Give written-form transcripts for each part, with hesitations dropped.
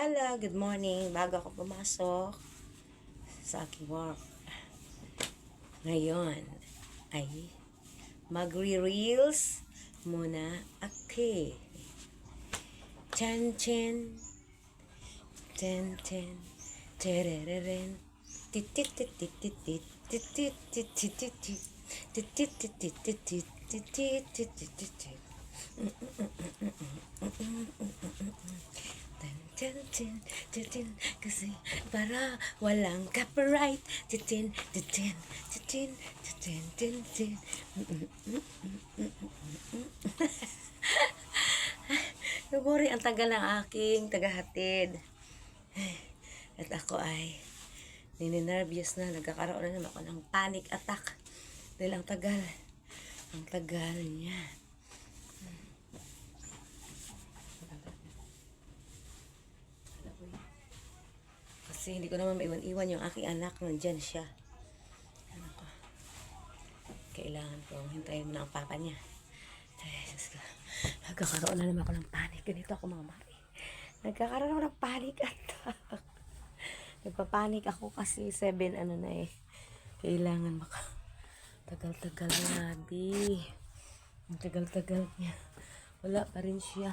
Hello, good morning. Bago ako pumasok sa aking work, ngayon ay magre-reels muna ako. Chan chan, ten ten, terereren, titititititit, titititititit, tititititititit. Kasi para walang copyright. Titin, titin, titin, titin, titin. Naguri ang tagal ng aking tagahatid. At ako ay nininervyos na. Nagkakaroon na naman ako ng panic attack. Dahil ang tagal. Ang tagal niya. Kasi hindi ko naman maiwan-iwan yung aking anak. Nandyan siya. Ano ko? Kailangan kong hintayin mo na ang papa niya. Ay, Diyos ko. Nagkakaroon na naman ako ng panic. Ganito ako mga mami. Nagkakaroon ako ng panic attack. Nagpapanik ako kasi 7 ano na eh. Kailangan tagal-tagal na Abi. Ang tagal-tagal niya. Wala pa rin siya.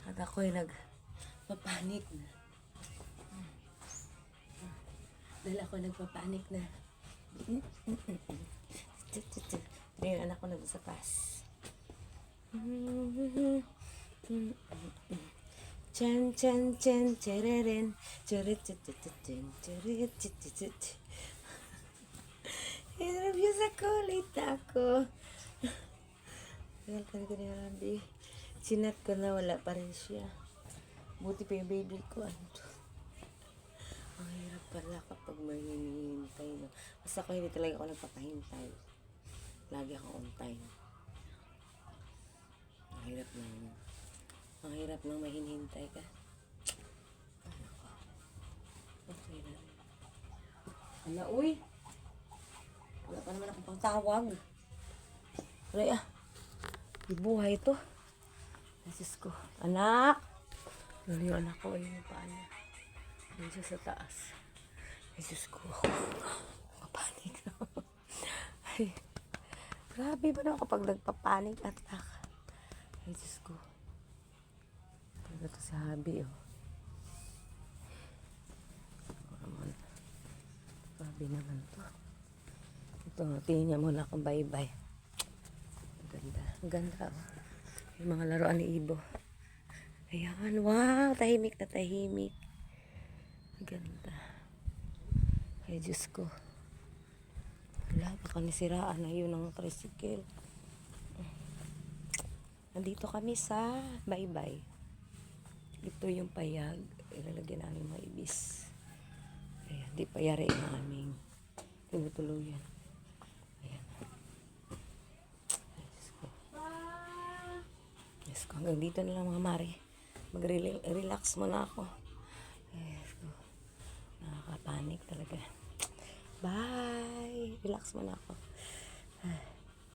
At ako ay nagpapanik na. Dahil ako nagpapanik na. Ngayon anak ko nagsapas. Chan chan chan chereren cheretitin cheretitin. Nervyos ako, late ako. Tagal talaga ni Abi. Sinat ko na wala pa rin siya. Buti pa yung baby ko. Ano to? Ang hirap pala kapag may hinihintay. No? Basta ako hindi talaga ako nagpapahintay. Lagi ako on time. Ang hirap nang may hinihintay ka. Ano ko? Okay na. Ala, uy! Wala pa naman akong pangtawag. Aray ah. Ibuhay ito. Nasis ko. Anak! Lalo yung anak ko. Ayun yung paan niya. Ayun siya sa taas. Ay, Diyos ko. Kapanik na. Ay. Grabe ba naman kapag nagpapanik attack? Ay, Diyos ko. Talaga ito sa Habi, oh. Grabe naman to. Ito, tingin niya muna akong bye-bye. Ang ganda. Ang ganda, oh. Yung mga laruan ni Ibo. Ayan, wow. Tahimik na tahimik. Ang ganda. Ay, Diyos ko. Wala, baka nisiraan na yun ng tricycle. Nandito kami sa bye-bye. Ito yung payag. Ilalagyan namin mga ibis. Ayan, di payari yung aming tinutuluyan. Ayan. Ay, Diyos ko. Diyos ko. Hanggang dito na lang mga mari. Mag-relax muna ako. Ay, Diyos ko. Nakakapanik talaga. Bye! Relax muna ako.